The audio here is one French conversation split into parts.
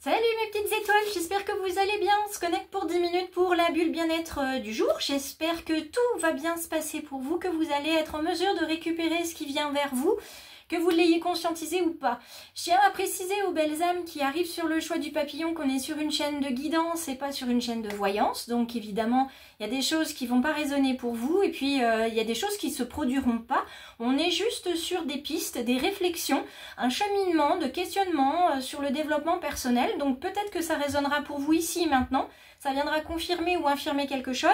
Salut mes petites étoiles, j'espère que vous allez bien. On se connecte pour 10 minutes pour la bulle bien-être du jour. J'espère que tout va bien se passer pour vous, que vous allez être en mesure de récupérer ce qui vient vers vous, que vous l'ayez conscientisé ou pas. Je tiens à préciser aux belles âmes qui arrivent sur le choix du papillon qu'on est sur une chaîne de guidance et pas sur une chaîne de voyance. Donc évidemment, il y a des choses qui vont pas résonner pour vous et puis il y a des choses qui se produiront pas. On est juste sur des pistes, des réflexions, un cheminement de questionnement sur le développement personnel. Donc peut-être que ça résonnera pour vous ici maintenant. Ça viendra confirmer ou infirmer quelque chose.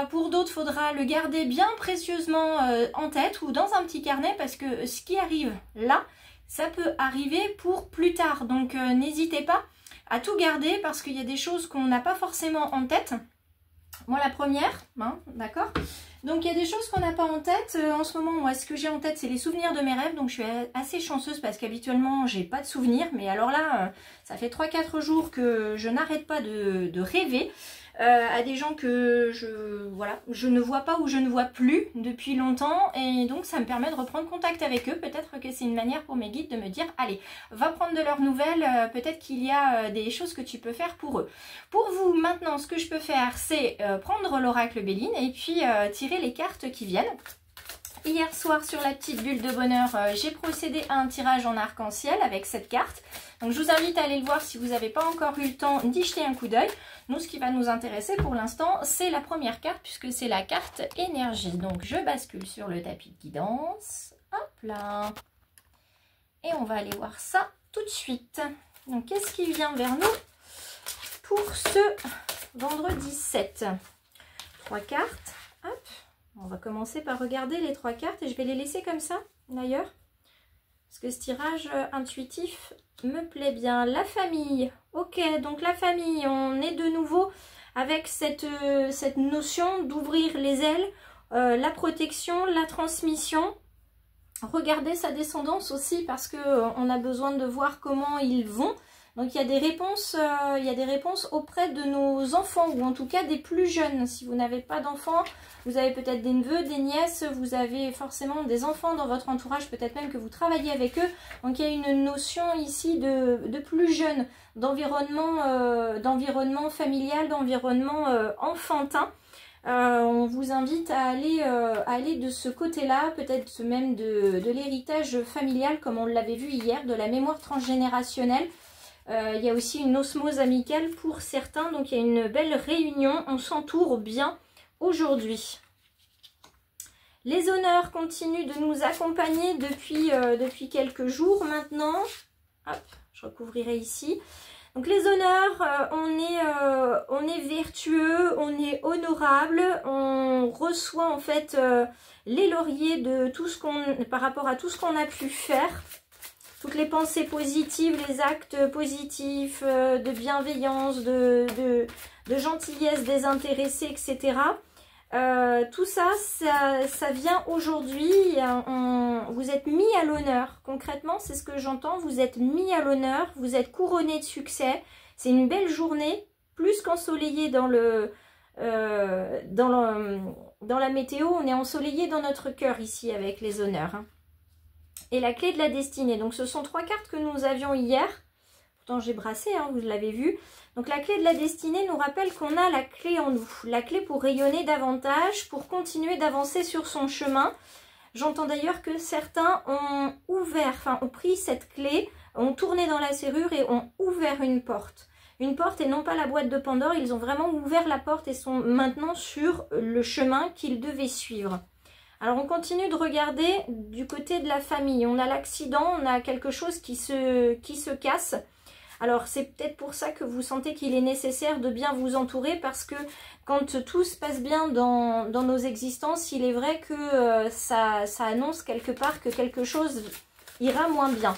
Pour d'autres, il faudra le garder bien précieusement en tête ou dans un petit carnet parce que ce qui arrive là, ça peut arriver pour plus tard. Donc n'hésitez pas à tout garder parce qu'il y a des choses qu'on n'a pas forcément en tête. Moi la première, hein, d'accord. Donc il y a des choses qu'on n'a pas en tête. En ce moment, moi ce que j'ai en tête, c'est les souvenirs de mes rêves. Donc je suis assez chanceuse parce qu'habituellement, j'ai pas de souvenirs. Mais alors là, ça fait 3-4 jours que je n'arrête pas de rêver. À des gens que je ne vois pas ou je ne vois plus depuis longtemps et donc ça me permet de reprendre contact avec eux. Peut-être que c'est une manière pour mes guides de me dire allez, va prendre de leurs nouvelles, peut-être qu'il y a des choses que tu peux faire pour eux. Pour vous maintenant, ce que je peux faire, c'est prendre l'oracle Béline et puis tirer les cartes qui viennent. Hier soir sur la petite bulle de bonheur, j'ai procédé à un tirage en arc-en-ciel avec cette carte. Donc je vous invite à aller le voir si vous n'avez pas encore eu le temps d'y jeter un coup d'œil. Nous, ce qui va nous intéresser pour l'instant, c'est la première carte puisque c'est la carte énergie. Donc je bascule sur le tapis de guidance. Hop là. Et on va aller voir ça tout de suite. Donc qu'est-ce qui vient vers nous pour ce vendredi 7? 3 cartes. Hop. On va commencer par regarder les 3 cartes et je vais les laisser comme ça d'ailleurs. Parce que ce tirage intuitif me plaît bien. La famille. Ok, donc la famille, on est de nouveau avec cette notion d'ouvrir les ailes, la protection, la transmission. Regardez sa descendance aussi parce qu'on a besoin de voir comment ils vont. Donc il y a des réponses auprès de nos enfants ou en tout cas des plus jeunes. Si vous n'avez pas d'enfants, vous avez peut-être des neveux, des nièces, vous avez forcément des enfants dans votre entourage, peut-être même que vous travaillez avec eux. Donc il y a une notion ici de plus jeune, d'environnement familial, d'environnement enfantin. On vous invite à aller de ce côté-là, peut-être même de l'héritage familial comme on l'avait vu hier, de la mémoire transgénérationnelle. Il y a aussi une osmose amicale pour certains, donc il y a une belle réunion, on s'entoure bien aujourd'hui. Les honneurs continuent de nous accompagner depuis quelques jours maintenant. Hop, je recouvrirai ici. Donc les honneurs, on est vertueux, on est honorable, on reçoit en fait les lauriers de tout ce par rapport à tout ce qu'on a pu faire. Toutes les pensées positives, les actes positifs, de bienveillance, de gentillesse désintéressée, etc. Tout ça, ça vient aujourd'hui. Vous êtes mis à l'honneur. Concrètement, c'est ce que j'entends. Vous êtes mis à l'honneur. Vous êtes couronné de succès. C'est une belle journée, plus qu'ensoleillée dans la météo. On est ensoleillé dans notre cœur ici avec les honneurs. Hein. Et la clé de la destinée. Donc ce sont 3 cartes que nous avions hier. Pourtant j'ai brassé, hein, vous l'avez vu. Donc la clé de la destinée nous rappelle qu'on a la clé en nous. La clé pour rayonner davantage, pour continuer d'avancer sur son chemin. J'entends d'ailleurs que certains ont ont pris cette clé, ont tourné dans la serrure et ont ouvert une porte. Une porte et non pas la boîte de Pandore. Ils ont vraiment ouvert la porte et sont maintenant sur le chemin qu'ils devaient suivre. Alors on continue de regarder du côté de la famille. On a l'accident, on a quelque chose qui se casse. Alors c'est peut-être pour ça que vous sentez qu'il est nécessaire de bien vous entourer parce que quand tout se passe bien dans nos existences, il est vrai que ça annonce quelque part que quelque chose ira moins bien.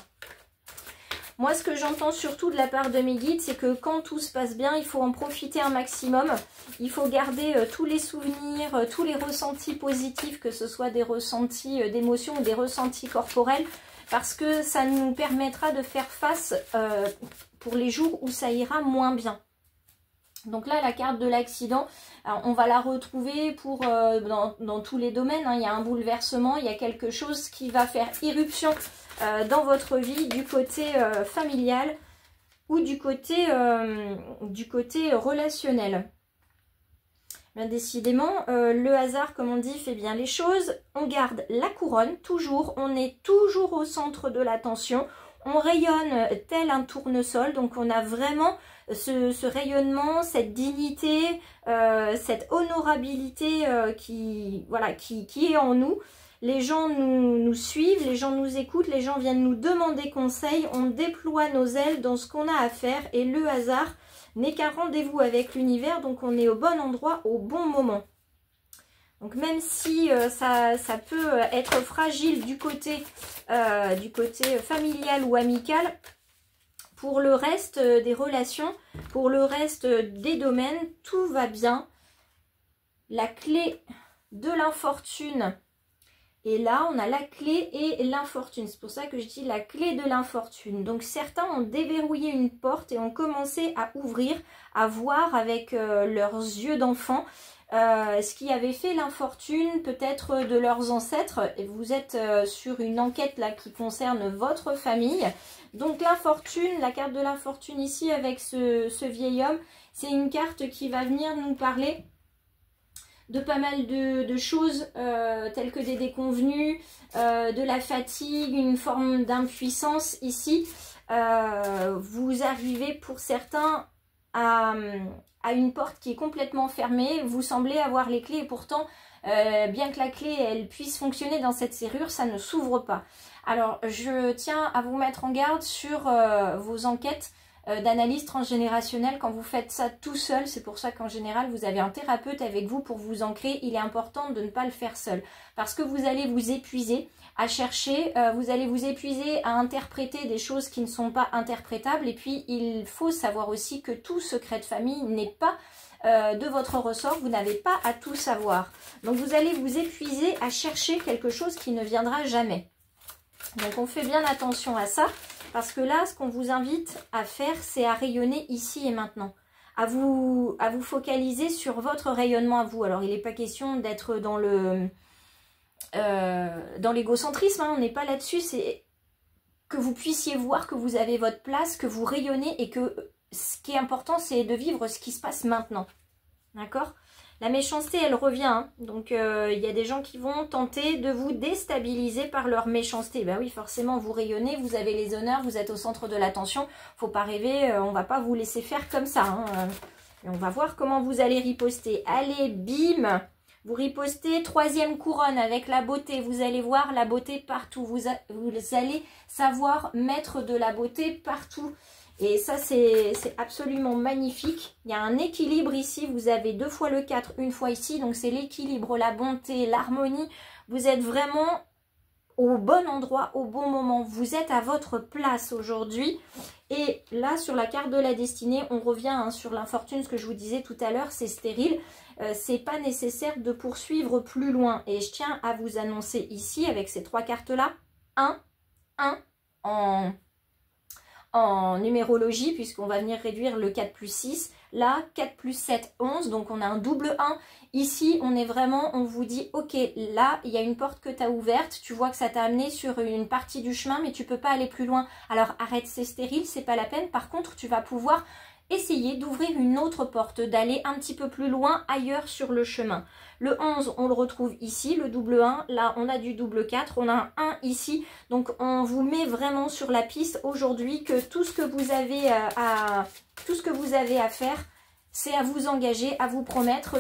Moi, ce que j'entends surtout de la part de mes guides, c'est que quand tout se passe bien, il faut en profiter un maximum. Il faut garder tous les souvenirs, tous les ressentis positifs, que ce soit des ressentis d'émotion ou des ressentis corporels, parce que ça nous permettra de faire face pour les jours où ça ira moins bien. Donc là, la carte de l'accident, on va la retrouver dans tous les domaines. Hein. Il y a un bouleversement, il y a quelque chose qui va faire irruption dans votre vie du côté familial ou du côté relationnel. Bien, décidément, le hasard, comme on dit, fait bien les choses. On garde la couronne, toujours. On est toujours au centre de l'attention. On rayonne tel un tournesol. Donc, on a vraiment ce rayonnement, cette dignité, cette honorabilité qui est en nous. Les gens nous suivent, les gens nous écoutent, les gens viennent nous demander conseil. On déploie nos ailes dans ce qu'on a à faire. Et le hasard n'est qu'un rendez-vous avec l'univers, donc on est au bon endroit au bon moment. Donc même si ça peut être fragile du côté familial ou amical, pour le reste des relations, pour le reste des domaines, tout va bien. La clé de l'infortune. Et là, on a la clé et l'infortune. C'est pour ça que je dis la clé de l'infortune. Donc, certains ont déverrouillé une porte et ont commencé à ouvrir, à voir avec leurs yeux d'enfant ce qui avait fait l'infortune, peut-être de leurs ancêtres. Et vous êtes sur une enquête là qui concerne votre famille. Donc, l'infortune, la carte de l'infortune ici avec ce vieil homme, c'est une carte qui va venir nous parler de pas mal de choses telles que des déconvenues, de la fatigue, une forme d'impuissance ici. Vous arrivez pour certains à une porte qui est complètement fermée. Vous semblez avoir les clés et pourtant, bien que la clé elle puisse fonctionner dans cette serrure, ça ne s'ouvre pas. Alors, je tiens à vous mettre en garde sur vos enquêtes d'analyse transgénérationnelle quand vous faites ça tout seul. C'est pour ça qu'en général vous avez un thérapeute avec vous pour vous ancrer. Il est important de ne pas le faire seul parce que vous allez vous épuiser à chercher, vous allez vous épuiser à interpréter des choses qui ne sont pas interprétables. Et puis il faut savoir aussi que tout secret de famille n'est pas de votre ressort, vous n'avez pas à tout savoir. Donc vous allez vous épuiser à chercher quelque chose qui ne viendra jamais. Donc on fait bien attention à ça. Parce que là, ce qu'on vous invite à faire, c'est à rayonner ici et maintenant. À vous focaliser sur votre rayonnement à vous. Alors, il n'est pas question d'être dans l'égocentrisme, hein, on n'est pas là-dessus. C'est que vous puissiez voir que vous avez votre place, que vous rayonnez et que ce qui est important, c'est de vivre ce qui se passe maintenant. D'accord ? La méchanceté, elle revient. Hein. Donc, il y a des gens qui vont tenter de vous déstabiliser par leur méchanceté. Ben oui, forcément, vous rayonnez, vous avez les honneurs, vous êtes au centre de l'attention. Faut pas rêver, on va pas vous laisser faire comme ça. Hein. Et on va voir comment vous allez riposter. Allez, bim! Vous ripostez, troisième couronne avec la beauté. Vous allez voir la beauté partout. Vous allez savoir mettre de la beauté partout. Et ça, c'est absolument magnifique. Il y a un équilibre ici. Vous avez 2 fois le 4, une fois ici. Donc, c'est l'équilibre, la bonté, l'harmonie. Vous êtes vraiment au bon endroit, au bon moment. Vous êtes à votre place aujourd'hui. Et là, sur la carte de la destinée, on revient hein, sur l'infortune. Ce que je vous disais tout à l'heure, c'est stérile. C'est pas nécessaire de poursuivre plus loin. Et je tiens à vous annoncer ici, avec ces 3 cartes-là, 1 en numérologie, puisqu'on va venir réduire le 4 plus 6. Là, 4 plus 7, 11. Donc, on a un double 1. Ici, on est vraiment, on vous dit, ok, là, il y a une porte que tu as ouverte. Tu vois que ça t'a amené sur une partie du chemin, mais tu peux pas aller plus loin. Alors, arrête, c'est stérile, c'est pas la peine. Par contre, tu vas pouvoir essayer d'ouvrir une autre porte, d'aller un petit peu plus loin ailleurs sur le chemin. Le 11, on le retrouve ici, le double 1. Là, on a du double 4. On a un 1 ici. Donc, on vous met vraiment sur la piste aujourd'hui que tout ce que vous avez à faire, c'est à vous engager, à vous promettre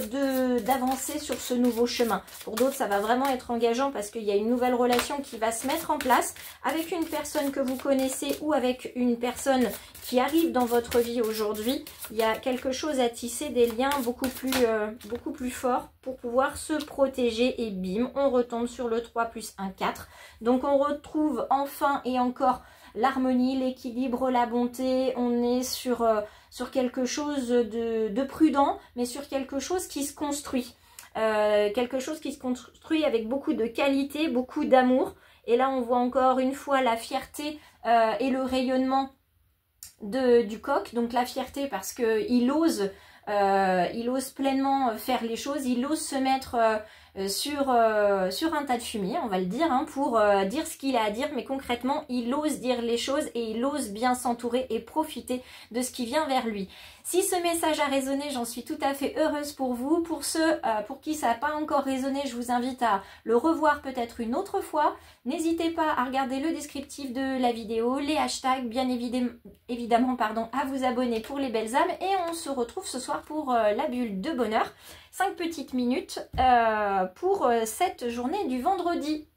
d'avancer sur ce nouveau chemin. Pour d'autres, ça va vraiment être engageant parce qu'il y a une nouvelle relation qui va se mettre en place avec une personne que vous connaissez ou avec une personne qui arrive dans votre vie aujourd'hui. Il y a quelque chose à tisser, des liens beaucoup plus forts pour pouvoir se protéger et bim, on retombe sur le 3 plus 1, 4. Donc, on retrouve enfin et encore l'harmonie, l'équilibre, la bonté. On est sur quelque chose de prudent, mais sur quelque chose qui se construit. Quelque chose qui se construit avec beaucoup de qualité, beaucoup d'amour. Et là, on voit encore une fois la fierté et le rayonnement du coq. Donc la fierté parce qu'il ose pleinement faire les choses. Il ose se mettre sur un tas de fumier, on va le dire, hein, pour dire ce qu'il a à dire, mais concrètement, il ose dire les choses et il ose bien s'entourer et profiter de ce qui vient vers lui. Si ce message a résonné, j'en suis tout à fait heureuse pour vous. Pour ceux pour qui ça n'a pas encore résonné, je vous invite à le revoir peut-être une autre fois. N'hésitez pas à regarder le descriptif de la vidéo, les hashtags, bien évidemment, à vous abonner pour les belles âmes. Et on se retrouve ce soir pour la bulle de bonheur. 5 petites minutes pour cette journée du vendredi.